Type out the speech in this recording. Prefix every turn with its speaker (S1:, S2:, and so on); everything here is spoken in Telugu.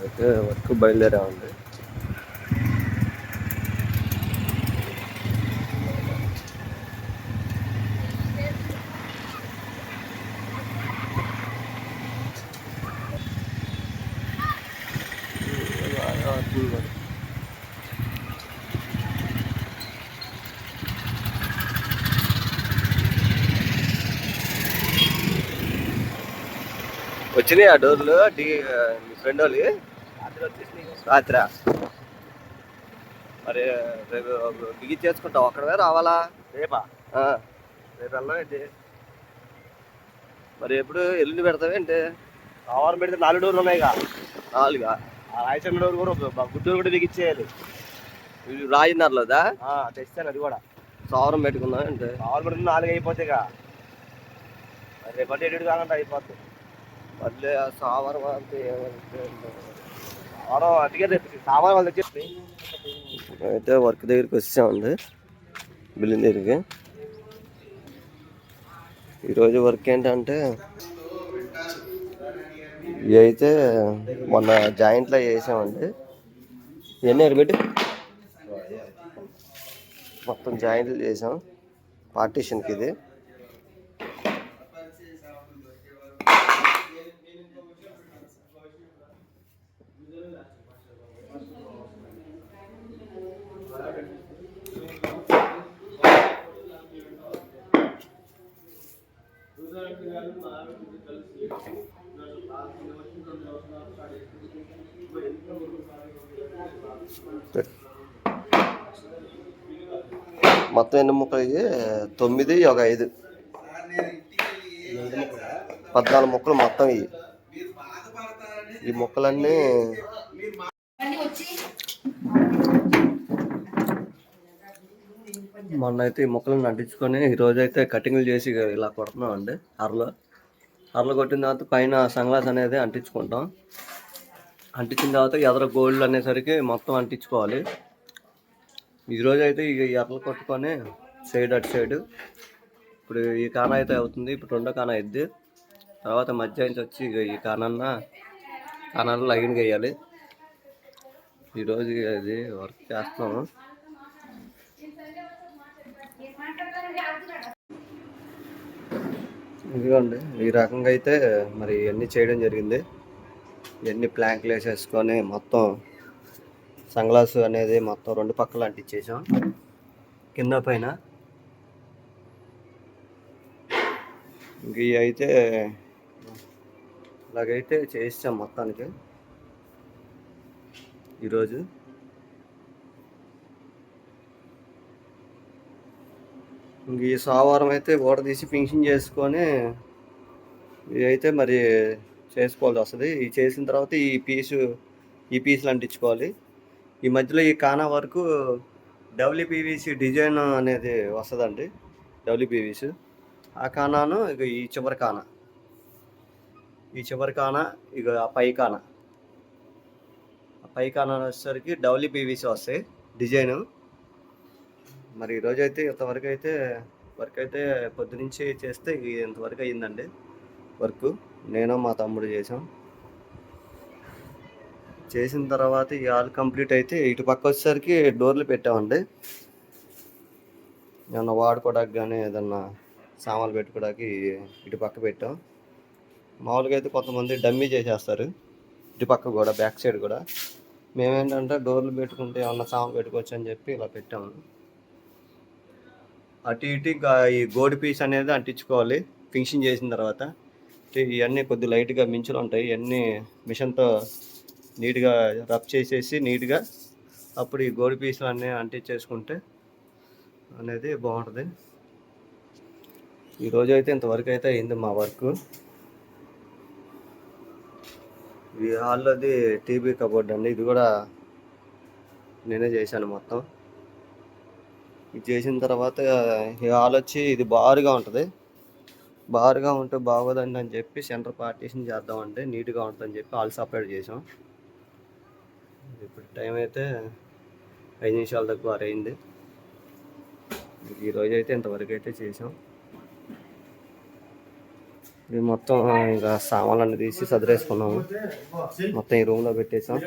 S1: అయితే వర్క్ బయలుదేరామండి. వచ్చినాయి ఆ డోర్లు మీ ఫ్రెండ్ వాళ్ళు రాత్రి మరి రేపు బిగించేసుకుంటావు అక్కడవే రావాలా
S2: రేపా
S1: ఆ,
S2: రేపు వెళ్ళాం.
S1: మరి ఎప్పుడు ఎల్లుండి పెడతావేంటి?
S2: సోమవారం పెడితే 4 డోర్లు ఉన్నాయిగా.
S1: 4
S2: ఆ రాయచంద్ర డోర్ కూడా గుడ్డూరు కూడా బిగించేయాలి.
S1: రాజనగర్లోదా?
S2: తెస్తాను అది కూడా.
S1: సోమవారం పెట్టుకుందాం అంటే
S2: సోమవారం పెడితే 4 అయిపోతాయిగా. రేపటి ఎటు కాకుండా అయిపోతుంది.
S1: మళ్ళీ ఆ సోమవారం అంటే
S2: సోమవారం అందుకే రేపు సామాన్ వాళ్ళు తెచ్చేసి
S1: అయితే వర్క్ దగ్గరికి వచ్చామండి, బిల్డింగ్ దగ్గరికి. ఈరోజు వర్క్ ఏంటంటే ఇవి అయితే మొన్న జాయింట్లో చేసామండి. ఇవన్నీ పెట్టి మొత్తం జాయింట్లు చేసాం పార్టీషన్కి. ఇది మొత్తం ఎన్ని ముక్కలు? 9, ఒక 5, 14 ముక్కలు మొత్తం. ఈ ముక్కలన్నీ మొన్న అయితే ఈ ముక్కలను అంటించుకొని ఈరోజు అయితే కటింగ్లు చేసి ఇలా కొడుతున్నాం అండి. అరలు కొట్టిన తర్వాత పైన సన్గ్లాస్ అనేది అంటించుకుంటాం. అంటించిన తర్వాత ఎదర గోల్డ్ అనేసరికి మొత్తం అంటించుకోవాలి. ఈరోజు అయితే ఇక ఎర్రలు కొట్టుకొని సైడ్ అటు సైడ్ ఇప్పుడు ఈ కాన అయితే అవుతుంది. ఇప్పుడు రెండో కాన అయిద్ది. తర్వాత మధ్య నుంచి వచ్చి ఇక ఈ కానాలు లైన్గా వేయాలి. ఈరోజు అది వర్క్ చేస్తున్నాము. ఇదిగోండి, ఈ రకంగా అయితే మరి ఇవన్నీ చేయడం జరిగింది. ఇవన్నీ ప్లాంక్లు వేసేసుకొని మొత్తం సన్గ్లాస్ అనేది మొత్తం 2 పక్కలు అంటించేసాం, కింద పైన. ఇంక ఇవి అయితే ఇలాగైతే చేసాం మొత్తానికి ఈరోజు. ఇంక ఈ సోమవారం అయితే ఓడ తీసి ఫినిషింగ్ చేసుకొని ఇవి అయితే మరి చేసుకోవాల్సి వస్తుంది. ఇవి చేసిన తర్వాత ఈ పీసులు అంటించుకోవాలి. ఈ మధ్యలో ఈ కానా వరకు WPVC డిజైన్ అనేది వస్తుందండి. WPVC ఆ కానాను ఇక ఈ చివరి కానా ఇక ఆ పై కానా వచ్చేసరికి WPVC వస్తాయి డిజైను. మరి ఈరోజు అయితే ఇంతవరకు అయితే వర్క్ అయితే పొద్దునుంచి చేస్తే ఇంతవరకు అయ్యిందండి వర్క్. నేను మా తమ్ముడు చేసిన తర్వాత ఈ ఆల్ కంప్లీట్ అయితే ఇటు పక్క వచ్చేసరికి డోర్లు పెట్టామండి. ఏమన్నా వాడుకోవడానికి కానీ ఏదన్నా సామాన్లు పెట్టుకోవడానికి ఇటు పక్క పెట్టాం. మామూలుగా అయితే కొంతమంది డమ్మీ చేసేస్తారు ఇటు పక్క కూడా, బ్యాక్ సైడ్ కూడా. మేమేంటంటే డోర్లు పెట్టుకుంటే ఏమన్నా సామాన్లు పెట్టుకోవచ్చు అని చెప్పి ఇలా పెట్టాము. అటు ఇటు ఇంకా ఈ గోడి పీస్ అనేది అంటించుకోవాలి ఫినిషింగ్ చేసిన తర్వాత. ఇవన్నీ కొద్ది లైట్గా మించులు ఉంటాయి, ఇవన్నీ మిషన్తో నీట్గా రబ్ చేసేసి నీట్గా అప్పుడు ఈ గోడి పీసులు అన్నీ అంటించేసుకుంటే అనేది బాగుంటుంది. ఈరోజు అయితే ఇంతవరకు అయితే అయింది మా వర్క్. ఈ హాల్లోది టీవీ కబోర్డ్ అండి, ఇది కూడా నేనే చేశాను మొత్తం. ఇది చేసిన తర్వాత ఈ హాల్ వచ్చి ఇది బారుగా ఉంటుంది. బారుగా ఉంటే బాగోదండి అని చెప్పి సెంటర్ పార్టీషన్ చేద్దామంటే నీట్గా ఉంటుందని చెప్పి హాల్ సపరేట్ చేసాం. ఇప్పుడు టైం అయితే 5 నిమిషాల దగ్గర అయింది. ఈరోజు అయితే ఇంతవరకు అయితే చేసాం. ఇది మొత్తం ఇంకా సామాన్లన్నీ తీసి సదిరేసుకున్నాము. మొత్తం ఈ రూమ్లో పెట్టేసాం.